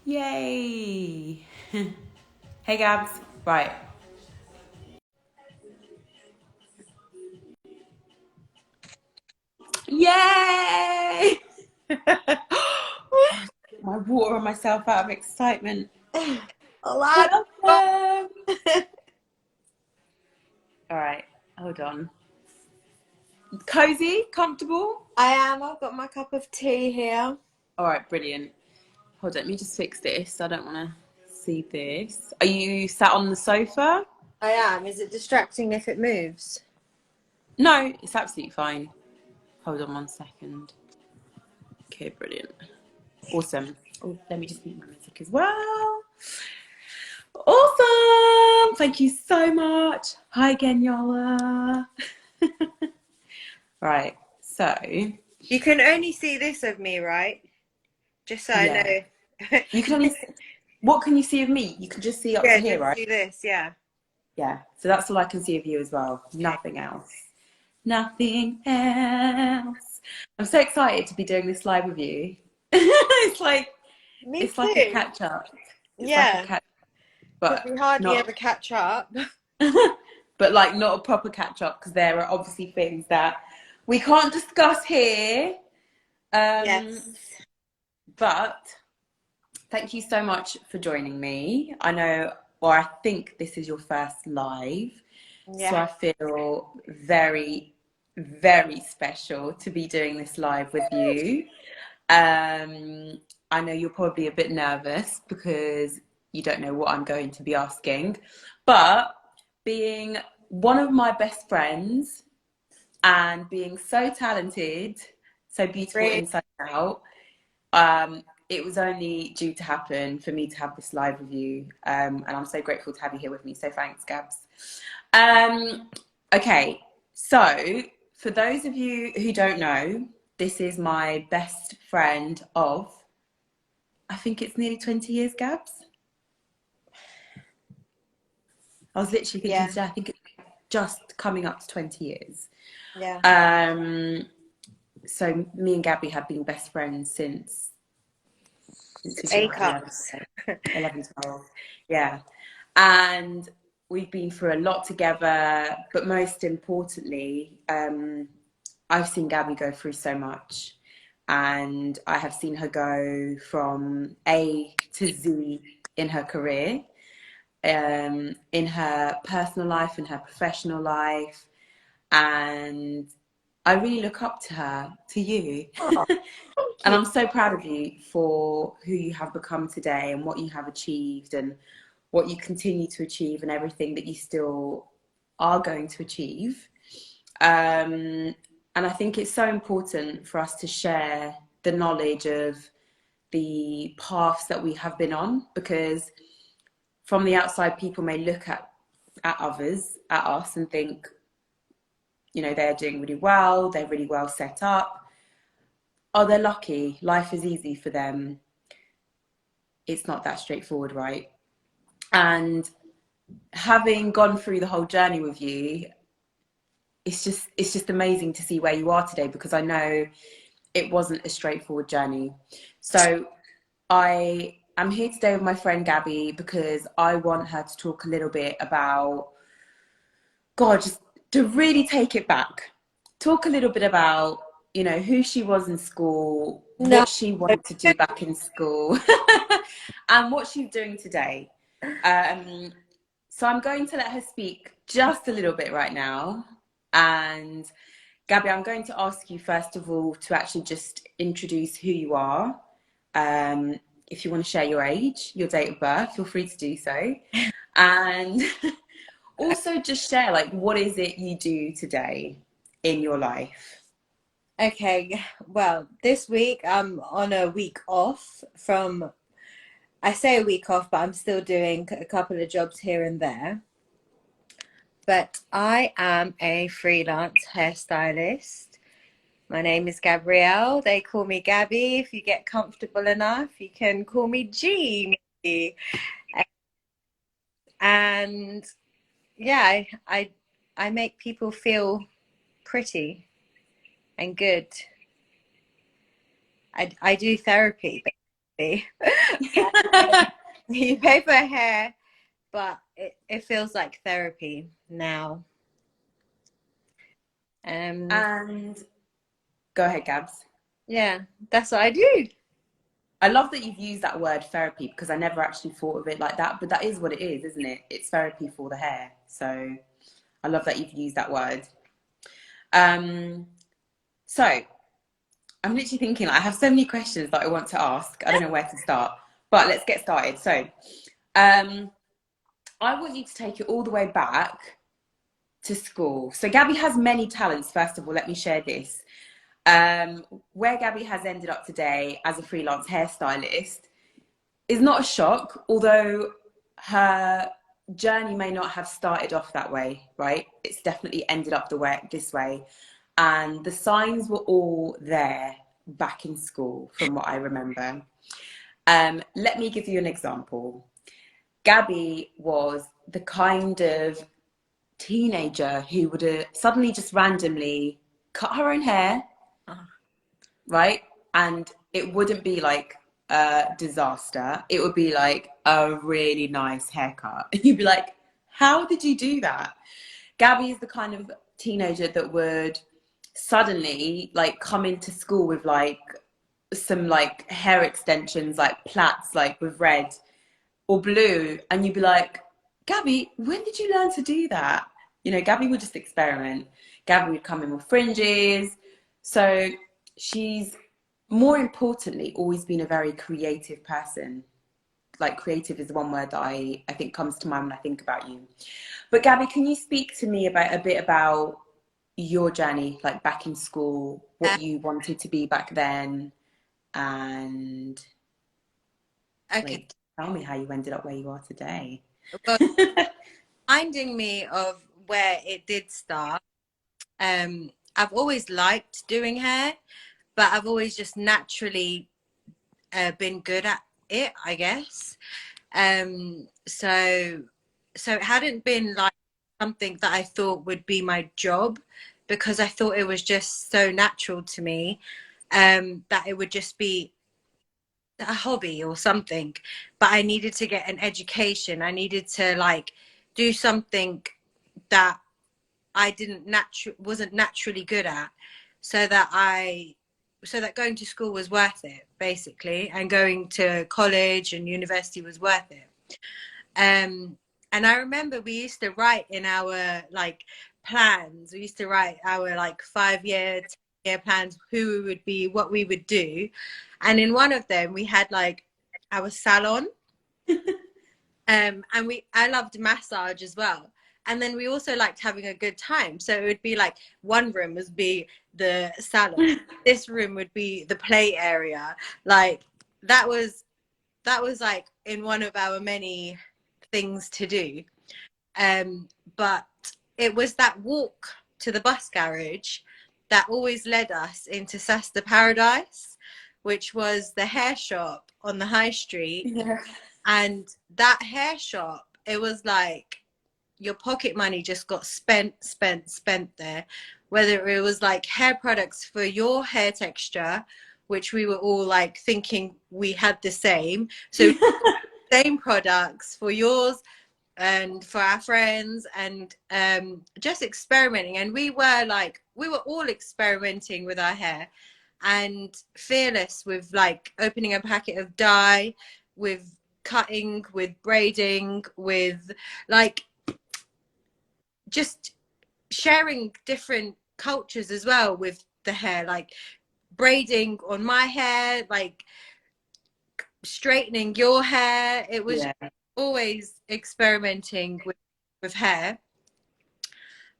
Yay! Hey Gabs, right. Yay! My water on myself out of excitement. Hola. Welcome! Alright, hold on. Cozy? Comfortable? I am. I've got my cup of tea here. Alright, brilliant. Hold on, let me just fix this. I don't want to see this. Are you sat on the sofa? I am. Is it distracting if it moves? No, it's absolutely fine. Hold on 1 second. Okay, brilliant. Awesome. Oh, let me just mute my music as well. Awesome. Thank you so much. Hi again, Yola. Right. So, You can only see this of me, right? Just so I yeah. know. You can only see, what can you see of me? You can just see up to Yeah, here, just right? see this. Yeah. Yeah. So that's all I can see of you as well. Okay. Nothing else. Nothing else. I'm so excited to be doing this live with you. it's like Me it's like a too. catch up. It's like a Yeah. catch, Because but we hardly not ever catch up. but like not a proper catch up because there are obviously things that we can't discuss here. Yes. But thank you so much for joining me. I know, or I think this is your first live, so Yeah. I feel very, very special to be doing this live with you. I know you're probably a bit nervous because you don't know what I'm going to be asking, but being one of my best friends and being so talented, so beautiful Great. inside and out, it was only due to happen for me to have this live with you. And I'm so grateful to have you here with me. So thanks, Gabs. Um, okay, so for those of you who don't know, this is my best friend of, I think it's nearly 20 years, Gabs. I was literally thinking Yeah. today, I think it's just coming up to 20 years. Yeah. So me and Gabby have been best friends since we were A like 11, cups. 11, 12. Yeah. And we've been through a lot together, but most importantly, I've seen Gabby go through so much, and I have seen her go from A to Z in her career, in her personal life, in her professional life, and I really look up to her, to you. Oh, thank And you. I'm so proud of you for who you have become today and what you have achieved and what you continue to achieve and everything that you still are going to achieve. And I think it's so important for us to share the knowledge of the paths that we have been on, because from the outside, people may look at others, at us, and think, you know, they're doing really well, they're really well set up. Oh, they're lucky, life is easy for them. It's not that straightforward, right? And having gone through the whole journey with you, it's just amazing to see where you are today, because I know it wasn't a straightforward journey. So I am here today with my friend Gabby because I want her to talk a little bit about, God, just to really take it back. Talk a little bit about, you know, who she was in school, No. what she wanted to do back in school, and what she's doing today. Um, so I'm going to let her speak just a little bit right now. And Gabby, I'm going to ask you first of all to actually just introduce who you are. If you want to share your age, your date of birth, feel free to do so. And also just share, like, what is it you do today in your life? Okay. Well, this week I'm on a week off from, I say a week off, but I'm still doing a couple of jobs here and there. But I am a freelance hairstylist. My name is Gabrielle. They call me Gabby. If you get comfortable enough, you can call me G. Maybe. And yeah, I make people feel pretty and good. I do therapy. You pay for hair, but it feels like therapy now. And go ahead, Gabs. Yeah, that's what I do. I love that you've used that word therapy because I never actually thought of it like that, but that is what it is, isn't it? It's therapy for the hair. So I love that you've used that word. So I'm literally thinking, like, I have so many questions that I want to ask. I don't know where to start, but let's get started. So I want you to take it all the way back to school. So Gabby has many talents. First of all, let me share this. Where Gabby has ended up today as a freelance hairstylist is not a shock, although her journey may not have started off that way, right? It's definitely ended up this way. And the signs were all there back in school, from what I remember. Let me give you an example. Gabby was the kind of teenager who would suddenly just randomly cut her own hair, right? And it wouldn't be like a disaster. It would be like a really nice haircut. And you'd be like, how did you do that? Gabby is the kind of teenager that would suddenly like come into school with like some like hair extensions, like plaits, like with red or blue. And you'd be like, Gabby, when did you learn to do that? You know, Gabby would just experiment. Gabby would come in with fringes. So she's, more importantly, always been a very creative person. Like creative is the one word that I think comes to mind when I think about you. But Gabby, can you speak to me about a bit about your journey, like back in school, what you wanted to be back then, and Okay. like tell me how you ended up where you are today. Well, reminding me of where it did start. I've always liked doing hair, but I've always just naturally been good at it, I guess. So it hadn't been like something that I thought would be my job, because I thought it was just so natural to me, that it would just be a hobby or something. But I needed to get an education. I needed to like do something that wasn't naturally good at, so that going to school was worth it, basically, and going to college and university was worth it. And I remember we used to write in our like plans. We used to write our like 5-year, 10-year plans, who we would be, what we would do. And in one of them, we had like our salon. And I loved massage as well. And then we also liked having a good time. So it would be like one room would be the salon, this room would be the play area. Like that was like in one of our many things to do. But it was that walk to the bus garage that always led us into Sasta Paradise, which was the hair shop on the high street. Yeah. And that hair shop, it was like your pocket money just got spent there. Whether it was like hair products for your hair texture, which we were all like thinking we had the same. So same products for yours and for our friends, and just experimenting. And we were all experimenting with our hair and fearless with like opening a packet of dye, with cutting, with braiding, with like just sharing different cultures as well with the hair, like braiding on my hair, like straightening your hair. It was always experimenting with hair.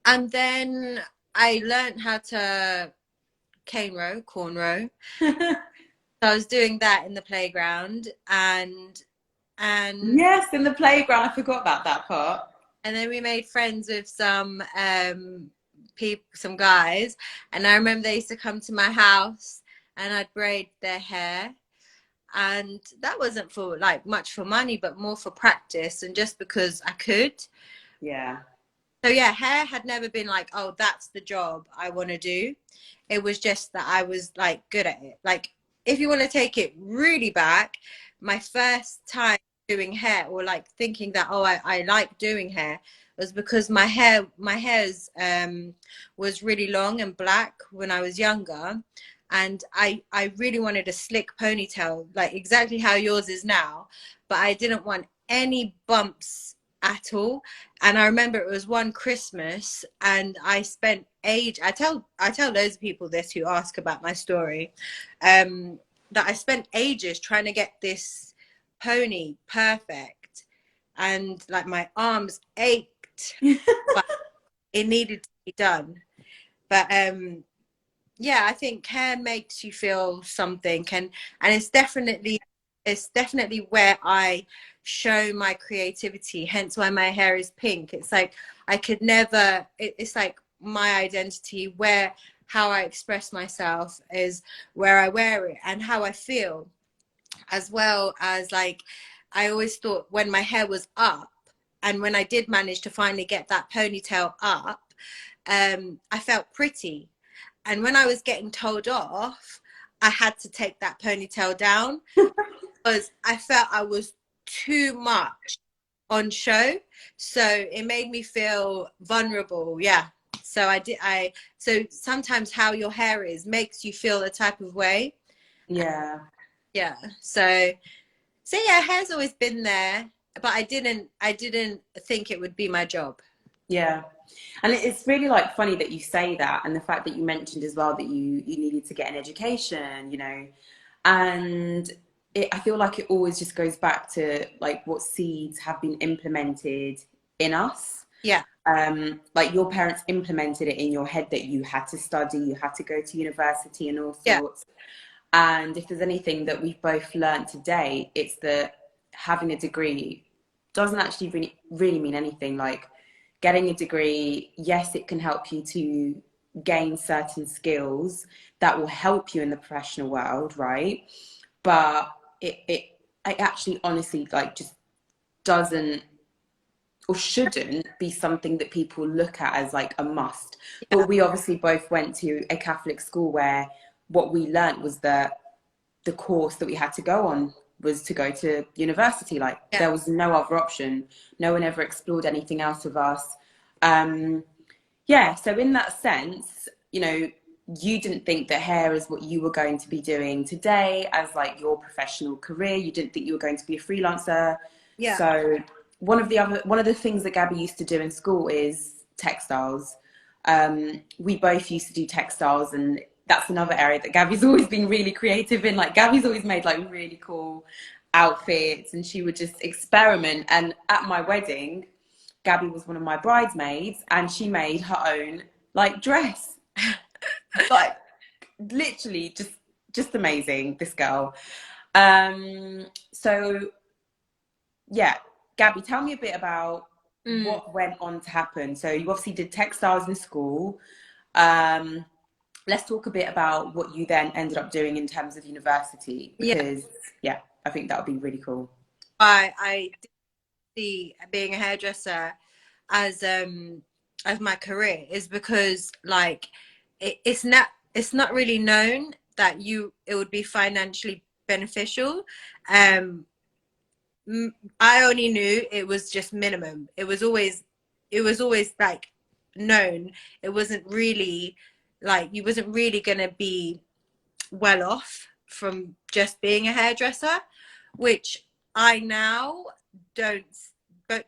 And then I learned how to cornrow. So I was doing that in the playground, and Yes, in the playground. I forgot about that part. And then we made friends with some some guys, and I remember they used to come to my house and I'd braid their hair. And that wasn't for like much for money, but more for practice and just because I could. Yeah. So yeah, hair had never been like, oh, that's the job I want to do. It was just that I was like good at it. Like if you want to take it really back, my first time doing hair, or like thinking that, oh, I like doing hair, was because my hair's was really long and black when I was younger, and I really wanted a slick ponytail, like exactly how yours is now, but I didn't want any bumps at all. And I remember it was one Christmas, and I spent age. I tell loads of people this who ask about my story, that I spent ages trying to get this pony perfect, and like my arms ached, but it needed to be done. But yeah, I think hair makes you feel something, and it's definitely where I show my creativity, hence why my hair is pink. It's like I could never it's like my identity, where how I express myself is where I wear it, and how I feel, as well as like I always thought when my hair was up, and when I did manage to finally get that ponytail up, I felt pretty. And when I was getting told off, I had to take that ponytail down because I felt I was too much on show. So it made me feel vulnerable. Yeah. So so sometimes how your hair is makes you feel a type of way. Yeah. Yeah. So yeah, hair's always been there, but I didn't think it would be my job. Yeah. And it's really like funny that you say that, and the fact that you mentioned as well that you needed to get an education, you know, and I feel like it always just goes back to like what seeds have been implemented in us. Yeah. Like your parents implemented it in your head that you had to study, you had to go to university and all Yeah. sorts. And if there's anything that we've both learned today, it's that having a degree doesn't actually really mean anything. Like getting a degree, yes, it can help you to gain certain skills that will help you in the professional world, right? But it actually honestly like just doesn't or shouldn't be something that people look at as like a must. But Yeah. we obviously both went to a Catholic school where what we learnt was that the course that we had to go on was to go to university. Like Yeah. there was no other option. No one ever explored anything else with us. Yeah, so in that sense, you know, you didn't think that hair is what you were going to be doing today as like your professional career. You didn't think you were going to be a freelancer. Yeah. So one of the things that Gabby used to do in school is textiles. We both used to do textiles, and that's another area that Gabby's always been really creative in. Like Gabby's always made like really cool outfits, and she would just experiment. And at my wedding, Gabby was one of my bridesmaids, and she made her own like dress. Like literally just amazing, this girl. So yeah, Gabby, tell me a bit about what went on to happen. So you obviously did textiles in school. Um, let's talk a bit about what you then ended up doing in terms of university, Yeah. because yeah, I think that would be really cool. I did see being a hairdresser as my career, is because like it's not really known that it would be financially beneficial. um I only knew it was just minimum. It was always like known. It wasn't really like you wasn't really gonna be well off from just being a hairdresser, which I now don't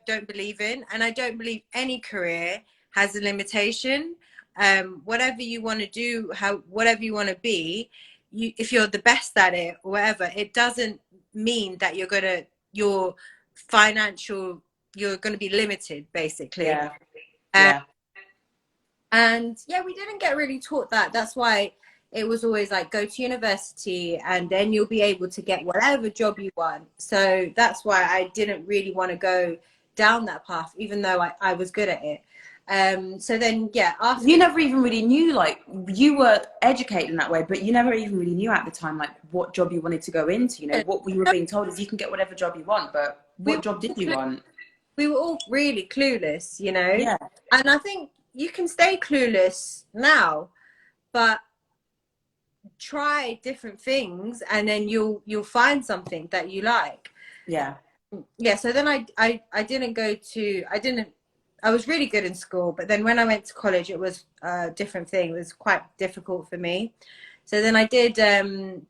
don't believe in, and I don't believe any career has a limitation. Whatever you want to do, whatever you want to be, if you're the best at it or whatever, it doesn't mean that your financial you're gonna be limited, basically. Yeah, Um, yeah, and yeah, we didn't get really taught that. That's why it was always like go to university and then you'll be able to get whatever job you want. So that's why I didn't really want to go down that path, even though I was good at it. So then, yeah, after you never even really knew, like you were educated in that way, but you never even really knew at the time like what job you wanted to go into. You know, what we were being told is you can get whatever job you want, but we what job did you were, want? we were all really clueless, you know. Yeah, And I think you can stay clueless now, but try different things, and then you'll find something that you like. Yeah. Yeah, so then I didn't go to, I was really good in school, but then when I went to college, it was a different thing. It was quite difficult for me. So then I did, it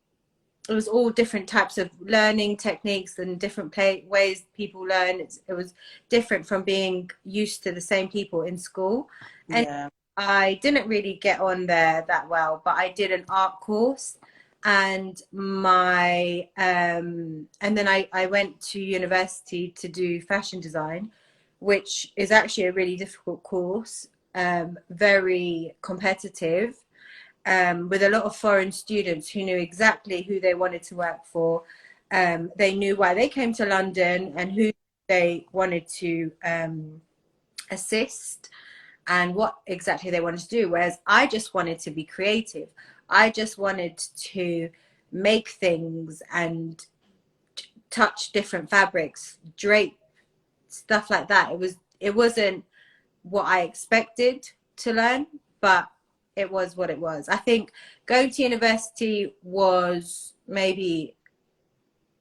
was all different types of learning techniques and different ways people learn. It was different from being used to the same people in school. And Yeah. I didn't really get on there that well, but I did an art course, and and then I went to university to do fashion design, which is actually a really difficult course, very competitive, with a lot of foreign students who knew exactly who they wanted to work for. They knew why they came to London and who they wanted to assist and what exactly they wanted to do. Whereas I just wanted to be creative. I just wanted to make things and touch different fabrics, drape, stuff like that. It wasn't what I expected to learn, but it was what it was. I think going to university was maybe,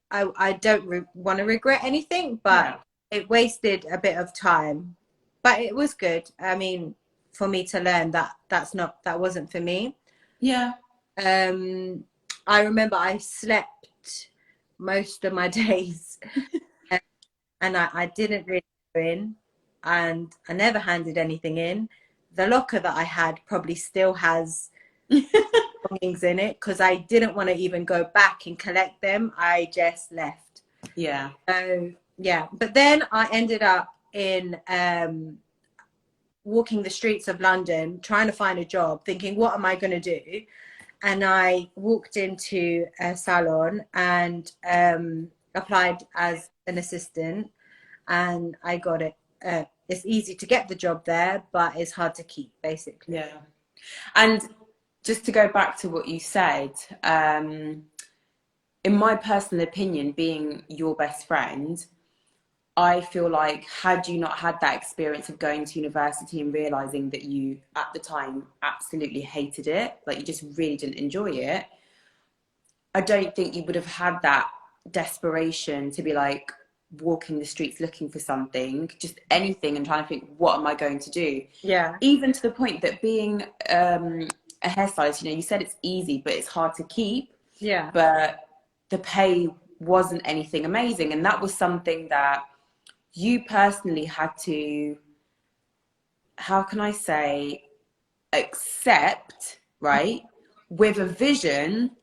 I don't want to regret anything, but Yeah. it wasted a bit of time. But it was good. I mean, for me to learn that wasn't for me. Yeah. Um, I remember I slept most of my days, and I didn't really go in, and I never handed anything in. The locker that I had probably still has belongings in it because I didn't want to even go back and collect them. I just left. Yeah. So yeah, but then I ended up in walking the streets of London, trying to find a job, thinking, what am I going to do? And I walked into a salon and applied as an assistant, and I got it. It's easy to get the job there, but it's hard to keep, basically. Yeah. And just to go back to what you said, in my personal opinion, being your best friend, I feel like had you not had that experience of going to university and realizing that you at the time absolutely hated it, like you just really didn't enjoy it, I don't think you would have had that desperation to be like walking the streets looking for something, just anything, and trying to think, what am I going to do? Yeah. Even to the point that being a hairstylist, you know, you said it's easy, but it's hard to keep. Yeah. But the pay wasn't anything amazing. And that was something that you personally had to, how can I say, accept, right? With a vision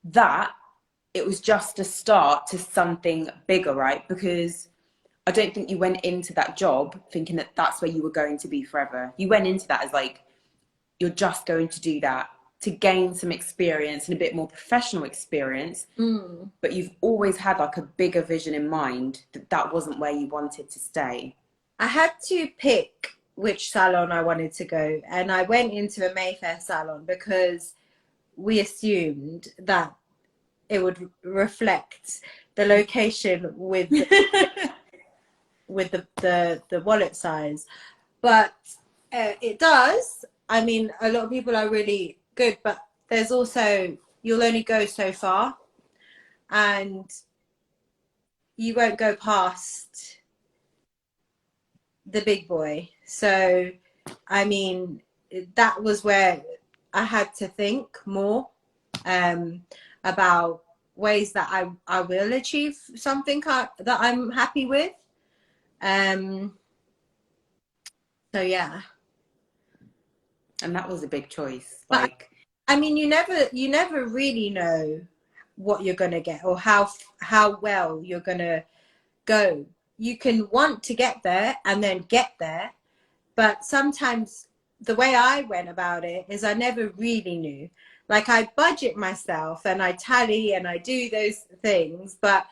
that it was just a start to something bigger, right? Because I don't think you went into that job thinking that that's where you were going to be forever. You went into that as like, you're just going to do that to gain some experience and a bit more professional experience. But you've always had like a bigger vision in mind that that wasn't where you wanted to stay. I had to pick which salon I wanted to go, and I went into a Mayfair salon because we assumed that it would reflect the location with with the wallet size, but it does. I mean, a lot of people are really good, but there's also, you'll only go so far, and you won't go past the big boy. So I mean, that was where I had to think more about ways that I will achieve something that I'm happy with. So yeah. And that was a big choice. But Like, I mean, you never really know what you're gonna get or how well you're gonna go. You can want to get there and then get there, but sometimes the way I went about it is I never really knew. Like, I budget myself and I tally and I do those things, but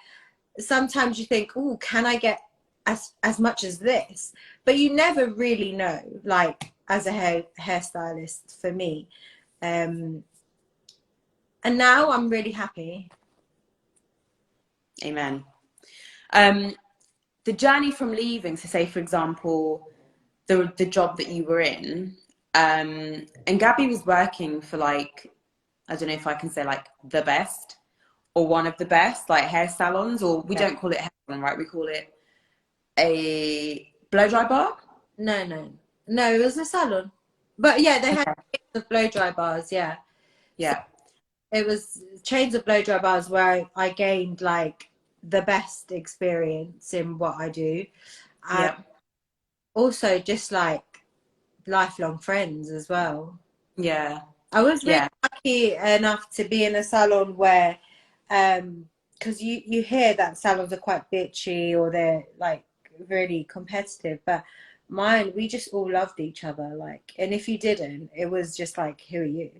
sometimes you think, oh, can I get as much as this? But you never really know, like as a hairstylist for me. And now I'm really happy. amen. The journey from leaving, so say for example, the job that you were in, and Gabby was working for like I don't know if I can say like the best or one of the best like hair salons, or we don't call it hair salon, right? We call it a blow dry bar. No, it was a salon. But yeah, they had chains of blow dry bars, yeah. So Yeah. it was chains of blow dry bars where I gained like the best experience in what I do. And Yeah. also just like lifelong friends as well. Yeah. I was really Yeah. lucky enough to be in a salon where, because you hear that salons are quite bitchy or they're like really competitive, but mine, we just all loved each other. Like, and if you didn't, it was just like, who are you?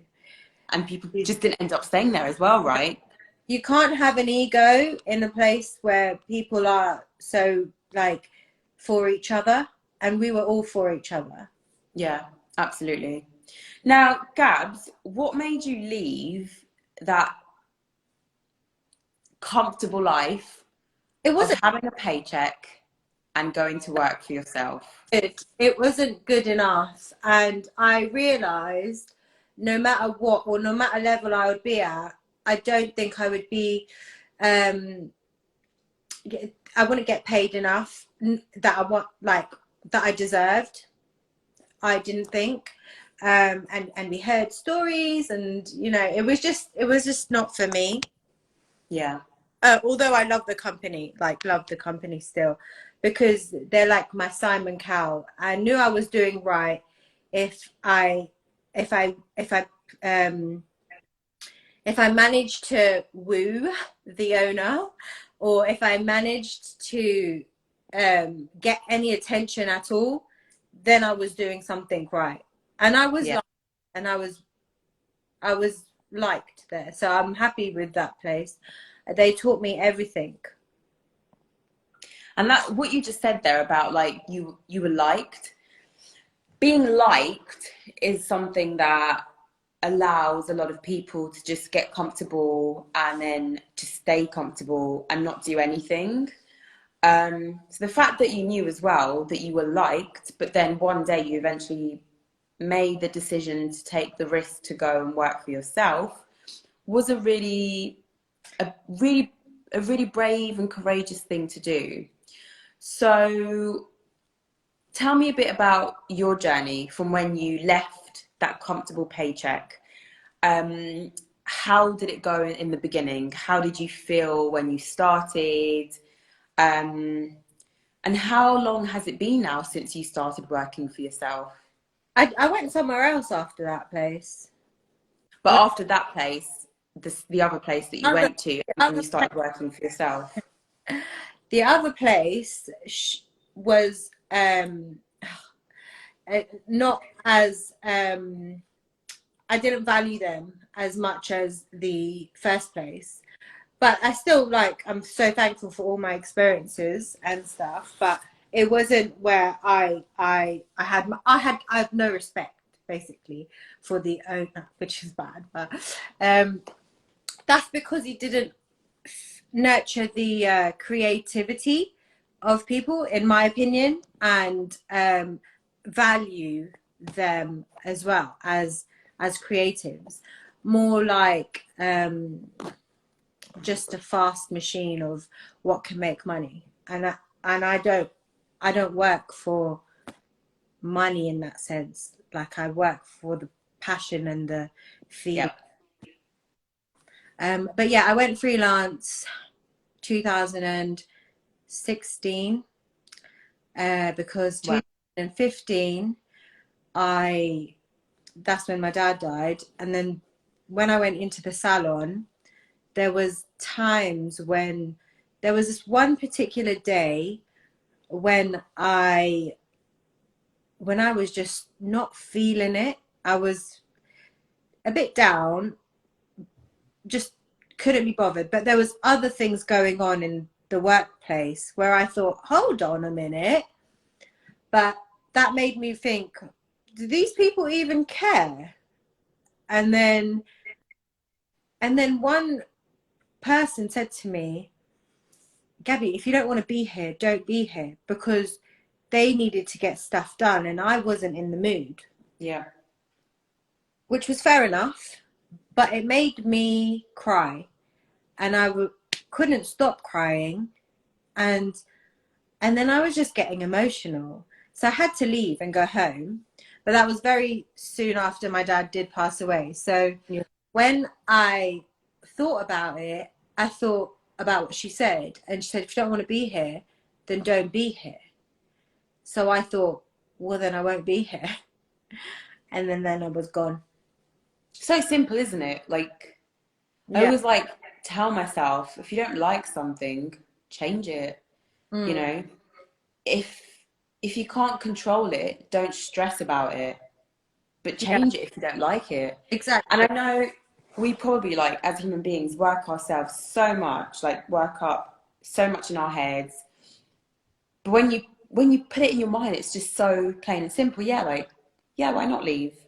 And people just didn't end up staying there as well, right? You can't have an ego in a place where people are so like for each other, and we were all for each other. Yeah, absolutely. Now, Gabs, what made you leave that comfortable life It of wasn't having a paycheck and going to work for yourself? good. It wasn't good enough. And I realized no matter what or no matter level I would be at, I don't think I would be, um, I wouldn't get paid enough that I want, like, that I deserved. I didn't think. And we heard stories and, you know, it was just not for me. Yeah. Although I love the company, like love the company still, because they're like my Simon Cowell. I knew I was doing right if I if I if I um if I managed to woo the owner, or if I managed to get any attention at all, then I was doing something right. And I was Yeah. liked, and I was liked there, so I'm happy with that place. They taught me everything. And that what you just said there about like you were liked. Being liked is something that allows a lot of people to just get comfortable and then to stay comfortable and not do anything. So the fact that you knew as well that you were liked, but then one day you eventually made the decision to take the risk to go and work for yourself was a really, a really brave and courageous thing to do. So tell me a bit about your journey from when you left that comfortable paycheck. Um, how did it go in the beginning? How did you feel when you started? Um, and how long has it been now since you started working for yourself? I went somewhere else after that place. But after that place, the other place that you Other, went to, the and other, you started working for yourself. the other place was not as I didn't value them as much as the first place. But I still like I'm so thankful for all my experiences and stuff. But it wasn't where I have no respect basically for the owner, which is bad. But that's because he didn't nurture the creativity of people, in my opinion, and value them as well as creatives. More like just a fast machine of what can make money, and I don't work for money in that sense. Like I work for the passion and the feeling. Yeah. But yeah, I went freelance 2016 because Wow. 2015 I that's when my dad died, and then when I went into the salon, there was times when there was this one particular day when I was just not feeling it. I was a bit down, just couldn't be bothered. But there was other things going on in the workplace where I thought, hold on a minute. But that made me think, do these people even care? And then one person said to me, Gabby, if you don't want to be here, don't be here, because they needed to get stuff done and I wasn't in the mood. Yeah. Which was fair enough. but it made me cry, and couldn't stop crying, and then I was just getting emotional. So I had to leave and go home. But that was very soon after my dad did pass away. So Yeah. when I thought about it, I thought about what she said. And she said, if you don't want to be here, then don't be here. So I thought, well, then I won't be here. And then I was gone. So simple, isn't it? Like, I Yeah. always like tell myself, if you don't like something, change it. You Mm. know, if you can't control it, don't stress about it, but Yeah, change it if you don't like it. And I exactly. know we probably, like, as human beings, work ourselves so much, like work up so much in our heads. But when you put it in your mind, it's just so plain and simple. Yeah, like, yeah, why not leave?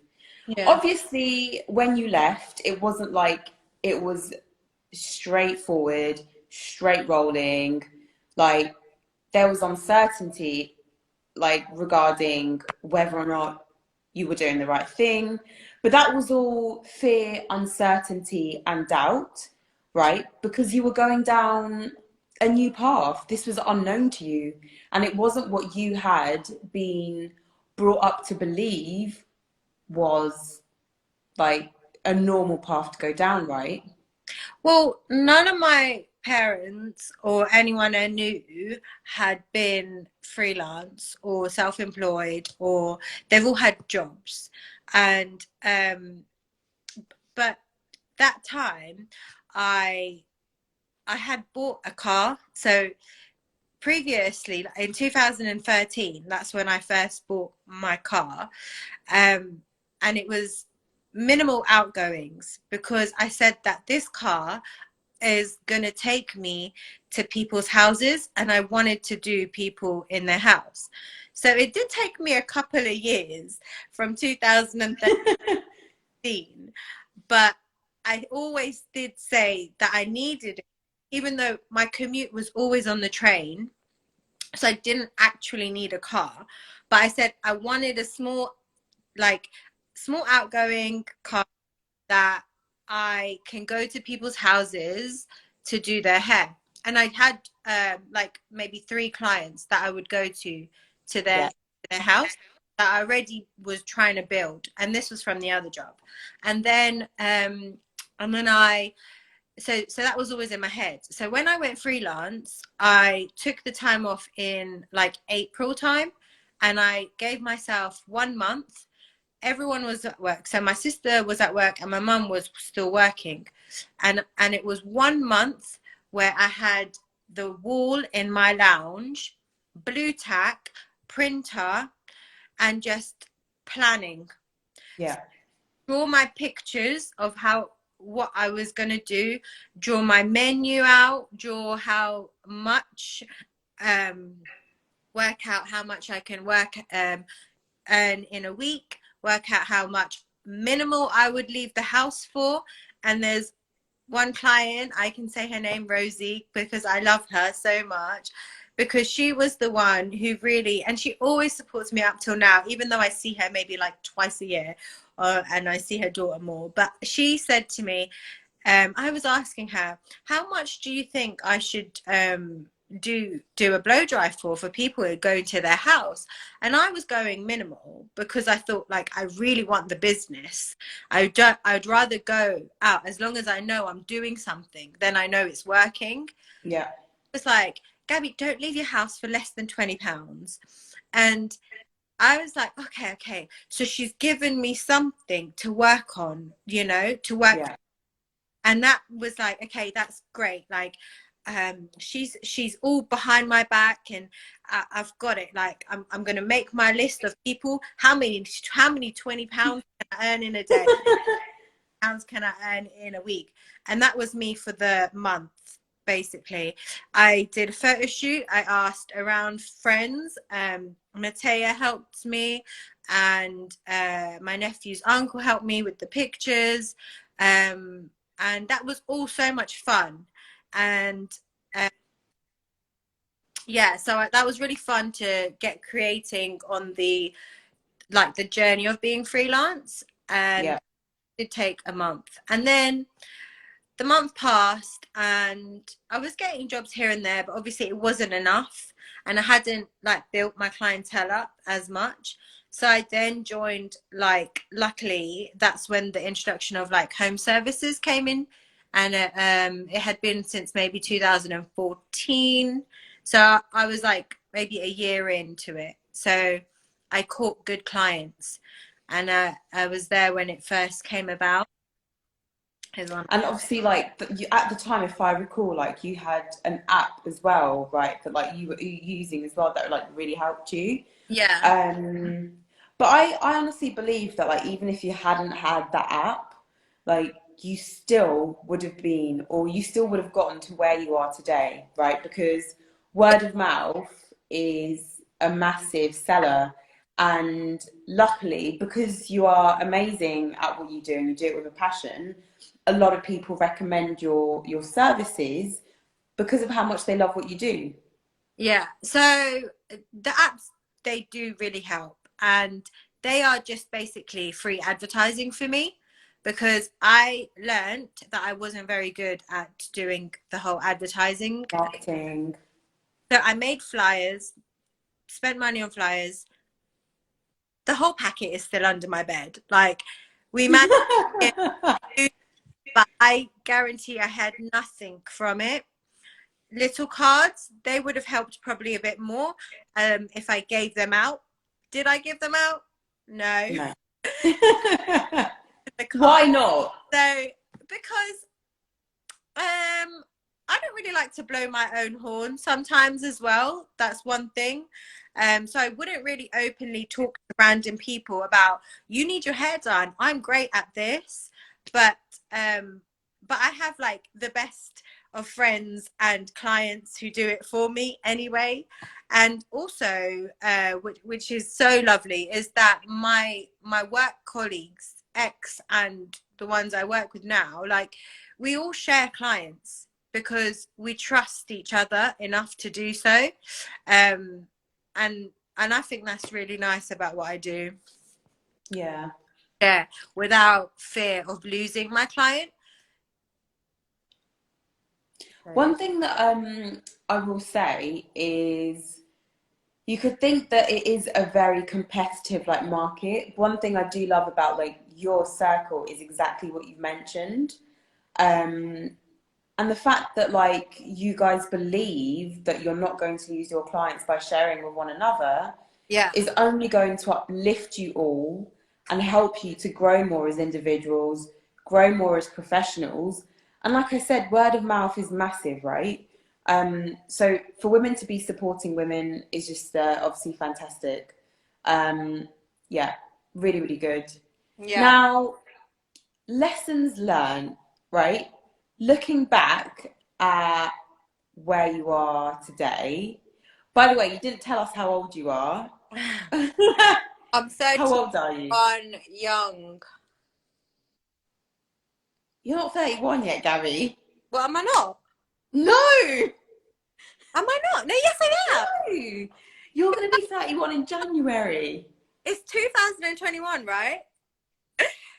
Yeah. Obviously, when you left, it wasn't like it was straightforward, straight rolling. Like, there was uncertainty, like, regarding whether or not you were doing the right thing. But that was all fear, uncertainty, and doubt, right? Because you were going down a new path. This was unknown to you. And it wasn't what you had been brought up to believe was like a normal path to go down, right? Well, none of my parents or anyone I knew had been freelance or self-employed, or they've all had jobs. And but that time I I had bought a car. So previously, in 2013, that's when I first bought my car. And it was minimal outgoings because I said that this car is going to take me to people's houses, and I wanted to do people in their house. So it did take me a couple of years from 2013, but I always did say that I needed it, even though my commute was always on the train. So I didn't actually need a car, but I said I wanted a like, small outgoing car that I can go to people's houses to do their hair. And I had like maybe 3 clients that I would go to Yeah. their house that I already was trying to build, and this was from the other job. And then I so that was always in my head. So when I went freelance, I took the time off in like April time, and I gave myself 1 month. Everyone was at work, so my sister was at work and my mum was still working, and it was 1 month where I had the wall in my lounge, blue tack, printer, and just planning. Yeah. Draw my pictures of what I was going to do, draw my menu out, draw how much, work out how much I can earn in a week, work out how much minimal I would leave the house for. And there's one client, I can say her name, Rosie, because I love her so much, because she was the one who really, and she always supports me up till now, even though I see her maybe like twice a year, and I see her daughter more. But she said to me, I was asking her, how much do you think I should do a blow dry for people who go to their house? And I was going minimal because I thought, like, I really want the business. I'd rather go out as long as I know I'm doing something, then I know it's working. Yeah. It's like, Gabby, don't leave your house for less than £20. And I was like, okay. So she's given me something to work on, to work. Yeah. And that was like, okay, that's great. Like, she's all behind my back, and I've got it. Like, I'm gonna make my list of people. How many £20 can I earn in a day? Pounds can I earn in a week? And that was me for the month. Basically, I did a photo shoot. I asked around friends. Matea helped me, and my nephew's uncle helped me with the pictures. And that was all so much fun. And yeah, so that was really fun to get creating on the journey of being freelance. And Yeah. did take a month. And then the month passed and I was getting jobs here and there, but obviously it wasn't enough. And I hadn't like built my clientele up as much. So I then joined, like, luckily, that's when the introduction of like home services came in. And it had been since maybe 2014. So I was like maybe a year into it. So I caught good clients. And I was there when it first came about. And obviously, like you, at the time, if I recall, like you had an app as well, right? That like you were using as well that like really helped you. Yeah. Um, but I honestly believe that like even if you hadn't had that app, like you still would have been, or you still would have gotten to where you are today, right? Because word of mouth is a massive seller. And luckily, because you are amazing at what you do and you do it with a passion, a lot of people recommend your services because of how much they love what you do. Yeah. So the apps, they do really help. And they are just basically free advertising for me because I learned that I wasn't very good at doing the whole advertising. Marketing. So I made flyers, spent money on flyers. The whole packet is still under my bed. Like, we managed it, but I guarantee I had nothing from it. Little cards, they would have helped probably a bit more if I gave them out. Did I give them out? No. No. The Why card. not? So because I don't really like to blow my own horn sometimes as well. That's one thing. So I wouldn't really openly talk to random people about, you need your hair done. I'm great at this. But I have like the best of friends and clients who do it for me anyway. And also, which is so lovely, is that my work colleagues, ex and the ones I work with now, like, we all share clients because we trust each other enough to do so. And I think that's really nice about what I do. Yeah. Yeah, without fear of losing my client. One thing that I will say is you could think that it is a very competitive like market. One thing I do love about like your circle is exactly what you've mentioned. And the fact that like you guys believe that you're not going to lose your clients by sharing with one another Yeah. is only going to uplift you all and help you to grow more as individuals, grow more as professionals. And like I said, word of mouth is massive, right? So for women to be supporting women is just obviously fantastic. Yeah, really, really good. Yeah. Now, lessons learned, right? Looking back at where you are today. By the way, you didn't tell us how old you are. I'm How old are you? 31 young. You're not 31 yet, Gabby. Well, am I not? No! Am I not? No, yes, I am. No! You're going to be 31 in January. It's 2021, right?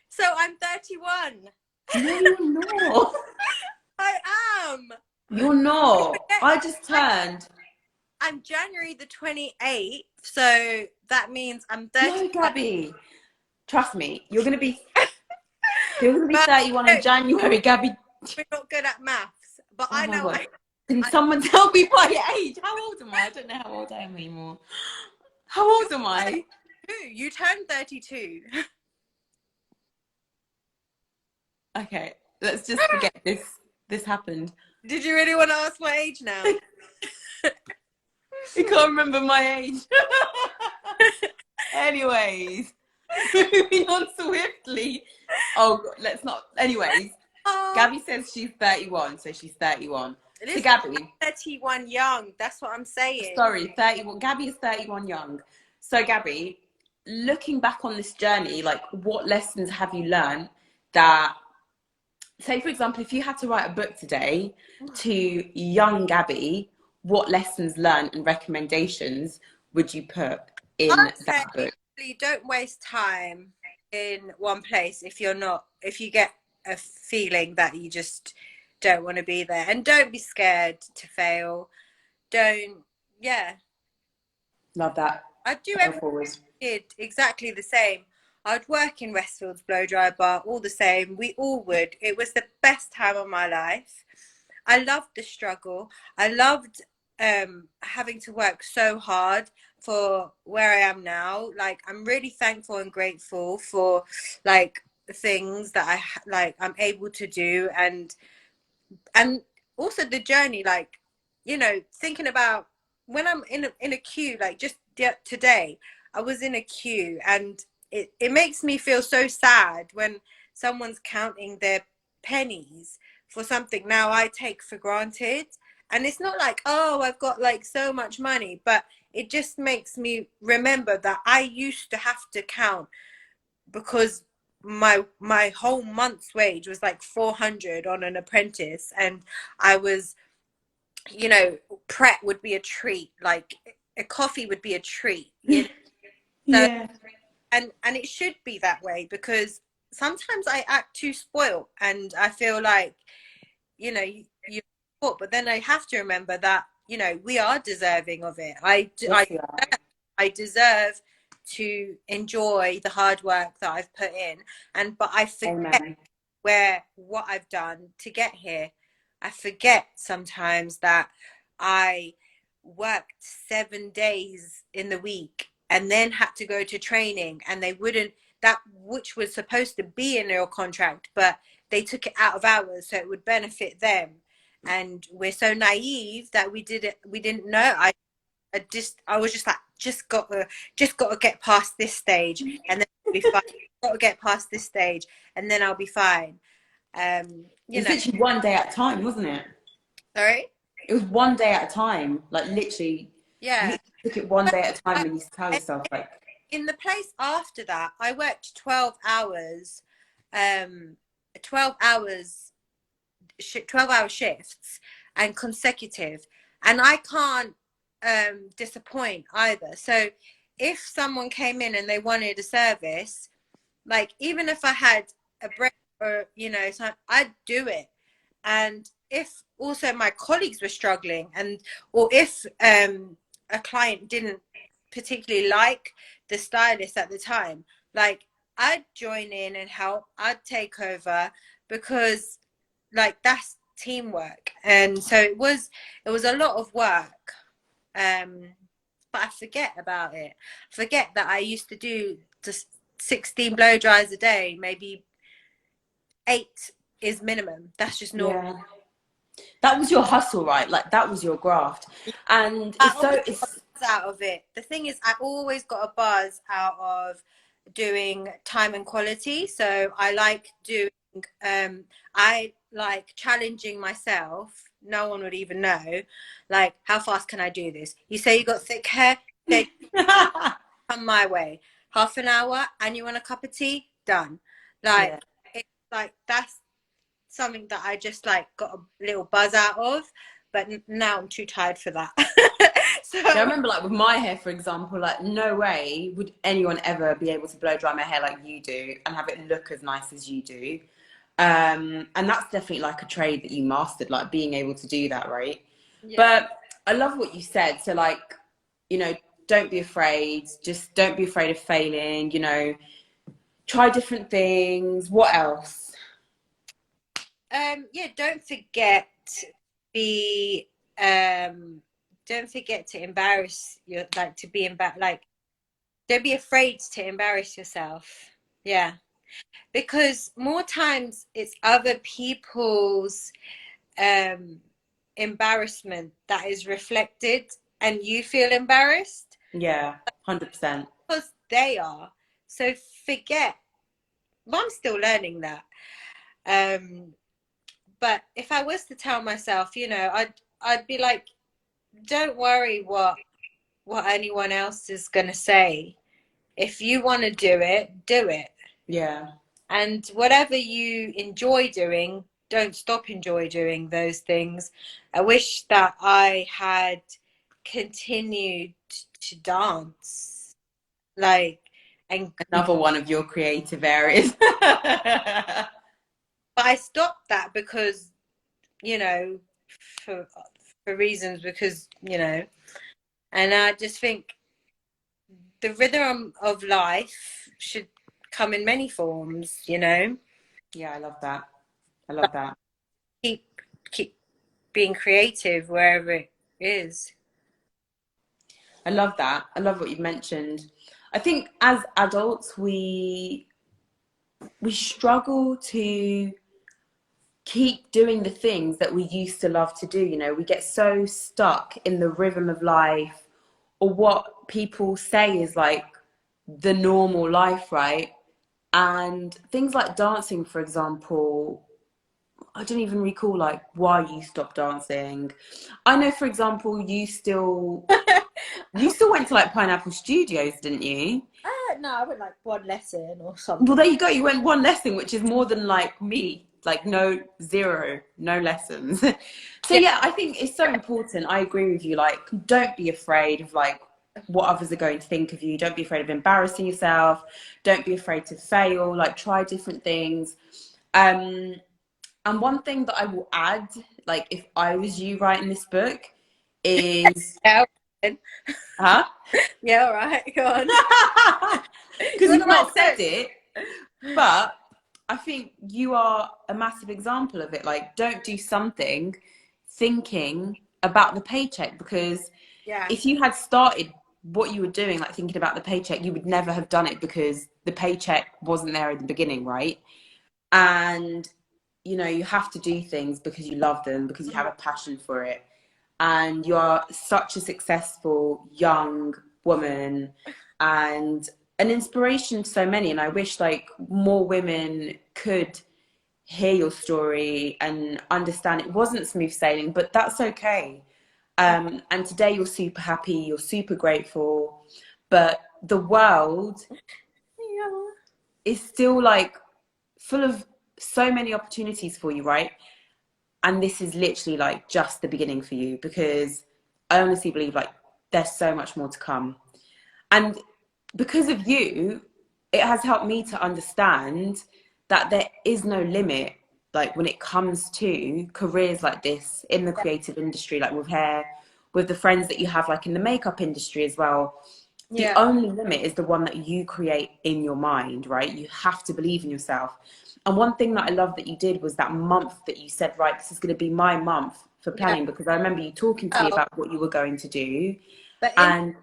So I'm 31. No, you're not. I am. You're not. I just turned. I'm January the 28th, so that means I'm 30. No, Gabby. Trust me, you're going to be 31 in January, Gabby. We're not good at maths, but Oh I my know. God. Can someone tell me my age? How old am I? I don't know how old I am anymore. How old am I? You turned 32. Okay, let's just forget this happened. Did you really want to ask my age now? I can't remember my age. Anyways, moving on swiftly. Oh, God, let's not. Anyways, Gabby says she's 31, so she's 31. So Gabby, 31 young. That's what I'm saying. Sorry, 31. Gabby is 31 young. So Gabby, looking back on this journey, like what lessons have you learned that, say for example, if you had to write a book today to young Gabby, what lessons learned and recommendations would you put in that book? Don't waste time. in one place if you get a feeling that you just don't want to be there. And don't be scared to fail. Don't, yeah. Love that. I do Go everything forward. I did exactly the same. I'd work in Westfield's blow dry bar, all the same. We all would. It was the best time of my life. I loved the struggle. I loved having to work so hard for where I am now. Like, I'm really thankful and grateful for like things that I'm able to do, and also the journey, like, thinking about when I'm in a queue, like just today I was in a queue, and it makes me feel so sad when someone's counting their pennies for something now I take for granted. And it's not like, oh, I've got like so much money, but it just makes me remember that I used to have to count, because my whole month's wage was like 400 on an apprentice, and I was, prep would be a treat, like a coffee would be a treat, so, Yeah. and it should be that way, because sometimes I act too spoiled, and I feel like, you but then I have to remember that, we are deserving of it. Yes, we are. I deserve to enjoy the hard work that I've put in, but I forget Amen. what I've done to get here. I forget sometimes that I worked 7 days in the week and then had to go to training, and they wouldn't, that which was supposed to be in your contract, but they took it out of hours so it would benefit them. And we're so naive that we didn't know. I was just like, just gotta get past this stage, and then I'll be fine. Gotta get past this stage, and then I'll be fine. It was literally one day at a time, wasn't it? Sorry. It was one day at a time. Like literally, you Yeah. took it one But day at a time, and you tell yourself like, in the place after that, I worked 12 hours, um, 12 hours, 12-hour shifts, and consecutive. And I can't disappoint either. So if someone came in and they wanted a service, like, even if I had a break, or, so I'd do it. And if also my colleagues were struggling, or if a client didn't particularly like the stylist at the time, like, I'd join in and help. I'd take over, because like that's teamwork. And so it was a lot of work, but I forget about it. Forget that I used to do just 16 blow dries a day. Maybe 8 is minimum. That's just normal. yeah, that was your hustle, right? Like that was your graft, and I it's always so got it's a buzz out of it. The thing is, I always got a buzz out of doing time and quality. So I like doing, I like challenging myself. No one would even know. Like, how fast can I do this? You say you got thick hair, okay, come my way. Half an hour, and you want a cup of tea? Done. Like, yeah. it's like that's something that I just like got a little buzz out of, but now I'm too tired for that. Yeah, I So remember like with my hair, for example, like no way would anyone ever be able to blow dry my hair like you do and have it look as nice as you do. And that's definitely like a trade that you mastered, like being able to do that, right? yeah. But I love what you said. So like, you know, don't be afraid. Just don't be afraid of failing, you know, try different things. What else? Yeah, be don't forget to embarrass your, like, to be like, don't be afraid to embarrass yourself. Yeah, because more times it's other people's um embarrassment that is reflected, and you feel embarrassed Yeah, 100%. because they are. So forget, well, I'm still learning that. um but if I was to tell myself, I'd be like, don't worry what anyone else is going to say. If you want to do it, do it. Yeah. And whatever you enjoy doing, don't stop enjoy doing those things. I wish that I had continued to dance. Like, and Another one of your creative areas. but I stopped that because, you know, for reasons, because, you know, and I just think the rhythm of life should come in many forms, you know. Yeah, I love that. I love that. Keep keep being creative wherever it is. I love that. I love what you mentioned. I think as adults, we struggle to keep doing the things that we used to love to do. You know, we get so stuck in the rhythm of life, or what people say is like the normal life, right? And things like dancing, for example, I don't even recall like why you stopped dancing. I know, for example, you still went to like Pineapple Studios, didn't you? No, I went like one lesson or Well, something. there you go. You went one lesson, which is more than like me, like no, zero, no lessons. So Yeah, yeah, I think it's so important. I agree with you. Like, don't be afraid of like what others are going to think of you. Don't be afraid of embarrassing yourself. Don't be afraid to fail. Like, try different things. And one thing that I will add, like if I was you writing this book, is yeah, huh? yeah, all right, go on. You Because want you've to write not the said book? it, but I think you are a massive example of it. Like, don't do something thinking about the paycheck, because Yeah, if you had started what you were doing, like thinking about the paycheck, you would never have done it because the paycheck wasn't there at the beginning, right? And you know, you have to do things because you love them, because you have a passion for it. And you are such a successful young woman and an inspiration to so many. And I wish like more women could hear your story and understand it wasn't smooth sailing, but that's okay. And today you're super happy, you're super grateful, but the world yeah. is still like full of so many opportunities for you, right? And this is literally like just the beginning for you, because I honestly believe like there's so much more to come. And because of you, it has helped me to understand that there is no limit, like when it comes to careers like this in the creative industry, like with hair, with the friends that you have like in the makeup industry as well. The Yeah. only limit is the one that you create in your mind, right? You have to believe in yourself. And one thing that I love that you did was that month that you said, right, this is going to be my month for Yeah. planning, because I remember you talking to me Well, about what you were going to do. but in And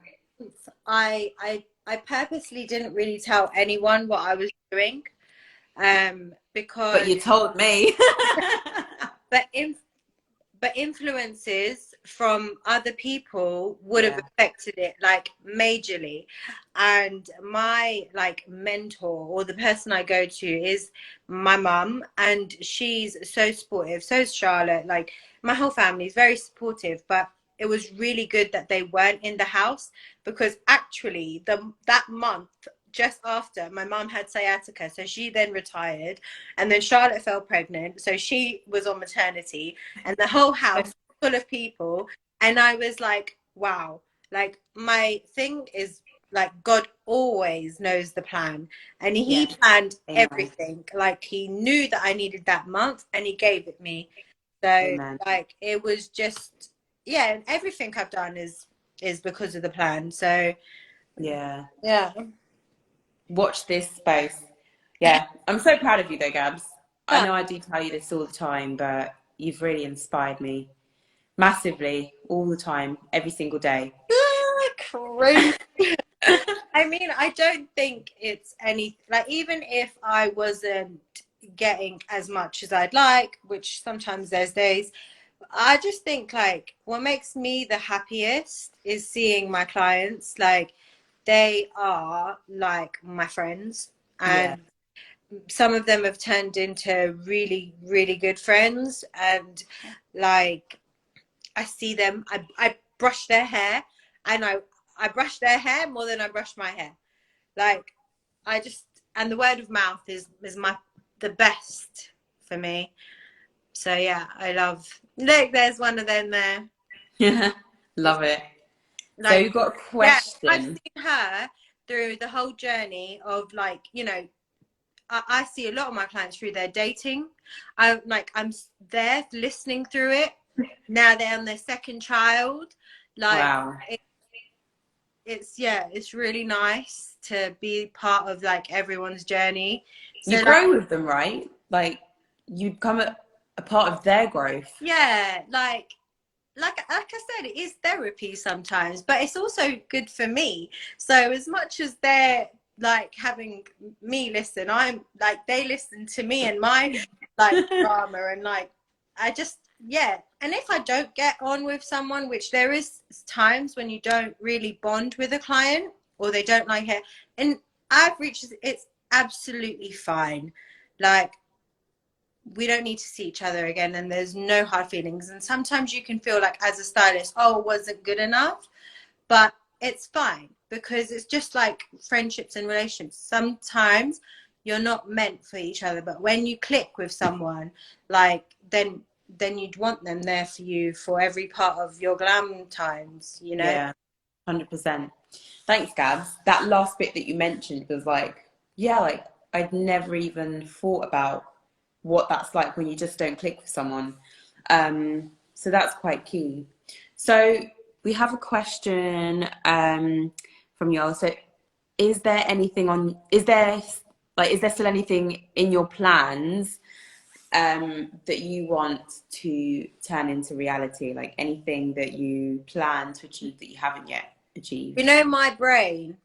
I purposely didn't really tell anyone what I was doing, but because you told me. but in but influences from other people would have Yeah, affected it like majorly. And my like mentor, or the person I go to, is my mum, and she's so supportive. So is Charlotte. Like, my whole family is very supportive, but it was really good that they weren't in the house, because actually that month, just after, my mum had sciatica, so she then retired, and then Charlotte fell pregnant, so she was on maternity, and the whole house full of people. And I was like, wow, like my thing is like God always knows the plan, and he yeah, planned amen, everything. Like, he knew that I needed that month and he gave it me. So amen. like it was just, yeah, and everything I've done is because of the plan. So Yeah, yeah. watch this space. Yeah, I'm so proud of you though, Gabs. I Oh, know I do tell you this all the time, but you've really inspired me massively all the time, every single day. crazy. I mean, I don't think it's any, like, even if I wasn't getting as much as I'd like, which sometimes there's days, I just think like what makes me the happiest is seeing my clients, like, they are like my friends, Yeah, and some of them have turned into really, really good friends. And like, I see them, I brush their hair, and I brush their hair more than I brush my hair. Like, I just, and the word of mouth is my the best for me. So yeah, I love, look, there's one of them there. yeah, love it. So Like, you've got a yeah, I've question. seen her through the whole journey of like, you know, I see a lot of my clients through their dating. I'm there listening through it. Now they're on their second child. Like, Wow. it's really nice to be part of like everyone's journey. So You grow with them, right? Like you become a part of their growth. yeah, like I said, it is therapy sometimes, but it's also good for me. So as much as they're like having me listen, I'm like they listen to me and my like drama, and like I just and if I don't get on with someone, which there is times when you don't really bond with a client or they don't like it, and I've reached, it's absolutely fine. Like we don't need to see each other again, and there's no hard feelings. And sometimes you can feel like as a stylist, oh, it wasn't good enough, but it's fine, because it's just like friendships and relationships. Sometimes you're not meant for each other, but when you click with someone, like then you'd want them there for you for every part of your glam times, you know. Yeah, 100%. Thanks, Gabs. That last bit that you mentioned was like, yeah, like I'd never even thought about what that's like when you just don't click with someone. So that's quite key. So we have a question from y'all. So is there still anything in your plans that you want to turn into reality? Like anything that you plan to achieve that you haven't yet achieved? You know, my brain,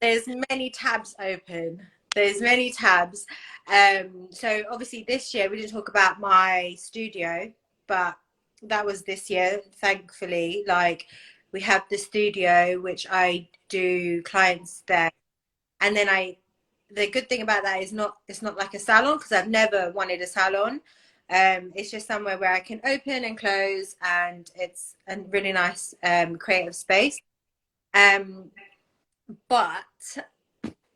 there's many tabs open. There's many tabs. So obviously this year we didn't talk about my studio, but that was this year, thankfully. Like we have the studio, which I do clients there. And then the good thing about that is it's not like a salon, because I've never wanted a salon. It's just somewhere where I can open and close, and it's a really nice creative space. But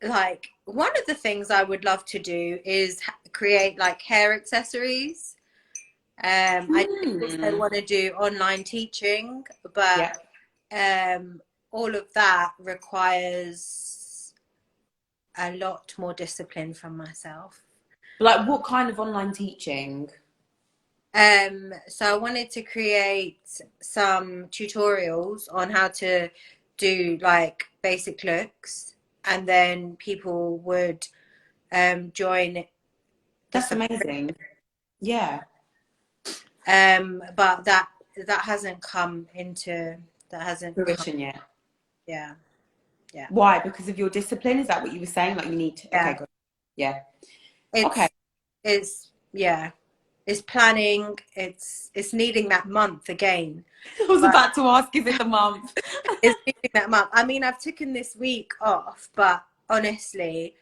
like one of the things I would love to do is create like hair accessories. I also want to do online teaching, but all of that requires a lot more discipline from myself. Like what kind of online teaching? So I wanted to create some tutorials on how to do like basic looks, and then people would join. That's amazing. Yeah. But that hasn't come into Fruition yet. Yeah. Why? Because of your discipline? Is that what you were saying? Like you need to. Yeah. Okay, good. Yeah. It's planning. It's needing that month again. I was about to ask, is it the month? It's needing that month. I mean, I've taken this week off, but honestly,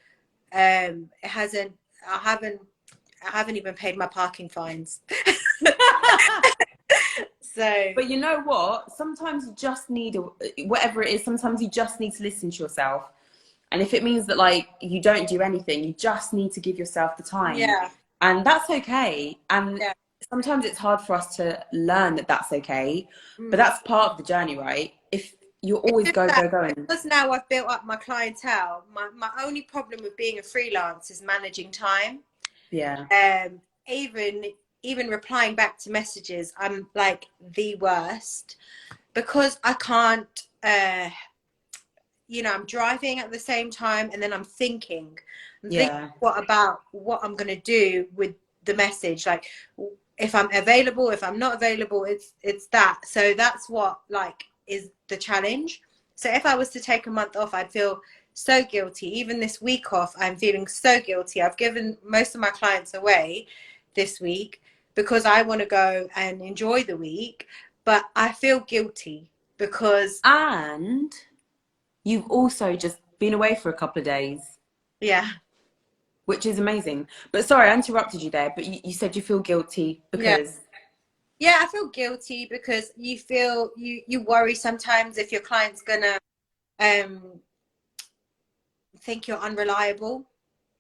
it hasn't. I haven't even paid my parking fines. So, but you know what? Sometimes you just need whatever it is. Sometimes you just need to listen to yourself, and if it means that like you don't do anything, you just need to give yourself the time. Yeah, and that's okay. And sometimes it's hard for us to learn that that's okay, but that's part of the journey, right? If you always going. Because now I've built up my clientele. My only problem with being a freelance is managing time. Yeah. Even replying back to messages, I'm like the worst, because I can't. I'm driving at the same time, and then I'm thinking, what about what I'm gonna do with the message? Like, if I'm available, if I'm not available, it's that. So that's what like is the challenge. So if I was to take a month off, I'd feel so guilty. Even this week off, I'm feeling so guilty. I've given most of my clients away this week because I want to go and enjoy the week, but I feel guilty because... And you've also just been away for a couple of days. Yeah. Which is amazing. But sorry, I interrupted you there, but you said you feel guilty because... Yeah, I feel guilty because you feel, you worry sometimes if your client's gonna think you're unreliable.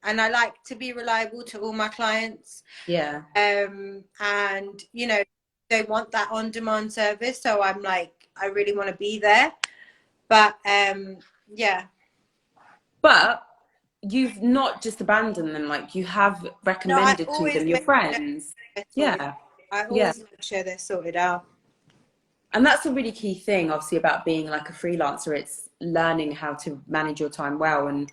And I like to be reliable to all my clients. Yeah. And, they want that on-demand service. So I'm like, I really want to be there. But yeah. But you've not just abandoned them, like you have No, I recommended to always them your make sure friends. they're sorted. Yeah, I yeah. always make sure they're sorted out. And that's a really key thing, obviously, about being like a freelancer. It's learning how to manage your time well. And,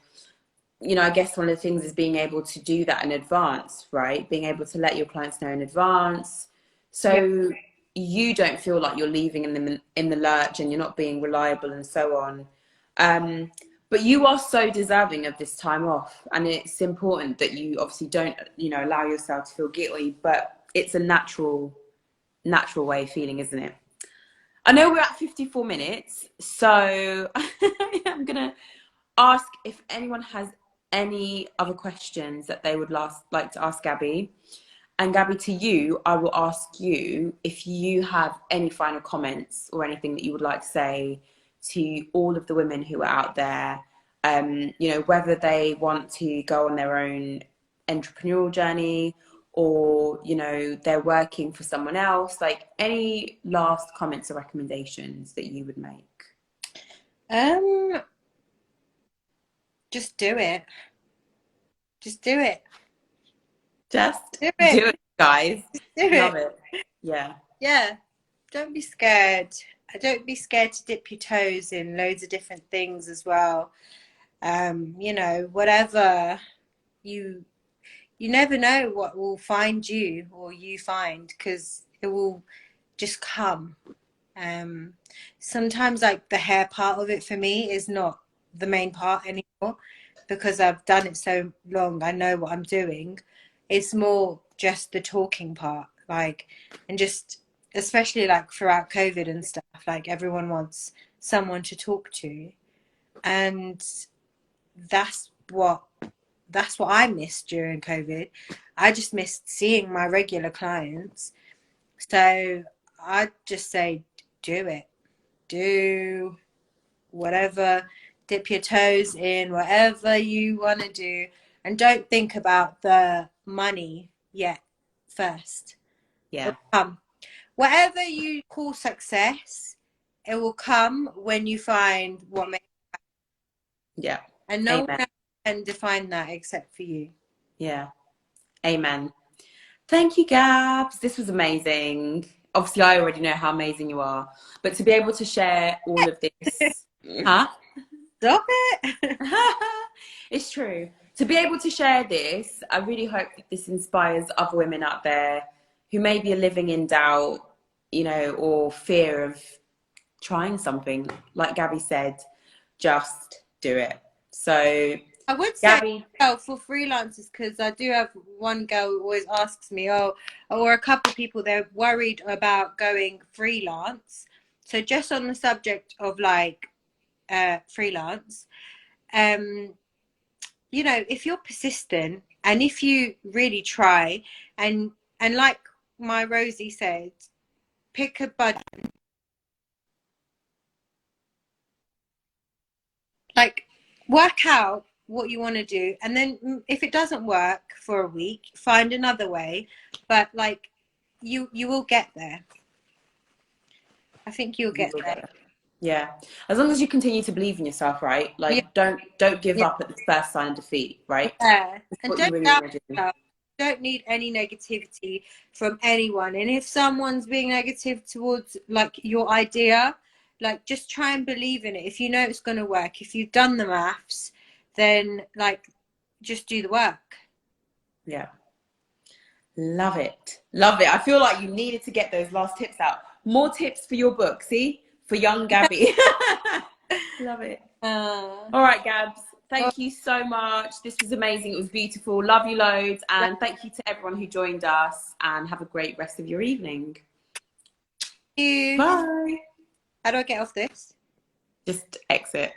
you know, I guess one of the things is being able to do that in advance, right? Being able to let your clients know in advance. Yeah. So you don't feel like you're leaving them in the lurch and you're not being reliable and so on. But you are so deserving of this time off. And it's important that you obviously don't, you know, allow yourself to feel guilty, but it's a natural way of feeling, isn't it? I know we're at 54 minutes, so I'm going to ask if anyone has any other questions that they would like to ask Gabby. And Gabby, to you, I will ask you if you have any final comments or anything that you would like to say to all of the women who are out there, you know, whether they want to go on their own entrepreneurial journey or, you know, they're working for someone else, like any last comments or recommendations that you would make? Just do it. Just do it. Just Do it. do it, guys. Do Love it. it. Yeah. Yeah. Don't be scared. Don't be scared to dip your toes in loads of different things as well. You know, whatever you never know what will find you or you find, because it will just come. Sometimes like the hair part of it for me is not the main part anymore because I've done it so long. I know what I'm doing. It's more just the talking part, like, and just especially like throughout COVID and stuff, like everyone wants someone to talk to, and that's what I missed during COVID. I just missed seeing my regular clients. So I'd just say do it. Do whatever, dip your toes in whatever you want to do, and don't think about the money yet first. Yeah. It'll come. Whatever you call success, it will come when you find what makes Yeah. and no one Amen. else can define that except for you. Yeah. Amen. Thank you, Gabs. This was amazing. Obviously, I already know how amazing you are, but to be able to share all of this, huh? Stop it. It's true. To be able to share this, I really hope that this inspires other women out there who maybe are living in doubt, you know, or fear of trying something. Like Gabby said, just do it. So, I would say, Gabby, oh, for freelancers, because I do have one girl who always asks me, oh, or a couple of people, they're worried about going freelance. So just on the subject of like freelance, you know, if you're persistent and if you really try, and like my Rosie said, pick a budget, like work out what you want to do, and then if it doesn't work for a week, find another way. But like you will get there. I think you'll you get will there. get it. Yeah. As long as you continue to believe in yourself, right? Yeah, Like don't give yeah, up at the first sign of defeat, right? yeah. It's And what you don't really doubt want to do. yourself. Don't need any negativity from anyone. And if someone's being negative towards like your idea, like just try and believe in it. If you know it's going to work, if you've done the maths, then like just do the work. Yeah. Love it. Love it. I feel like you needed to get those last tips out. More tips for your book, see? For young Gabby. Love it. All right, Gabs. Well, Thank you so much. This was amazing. It was beautiful. Love you loads. And thank you to everyone who joined us. And have a great rest of your evening. thank you. Bye. How do I get off this? Just exit.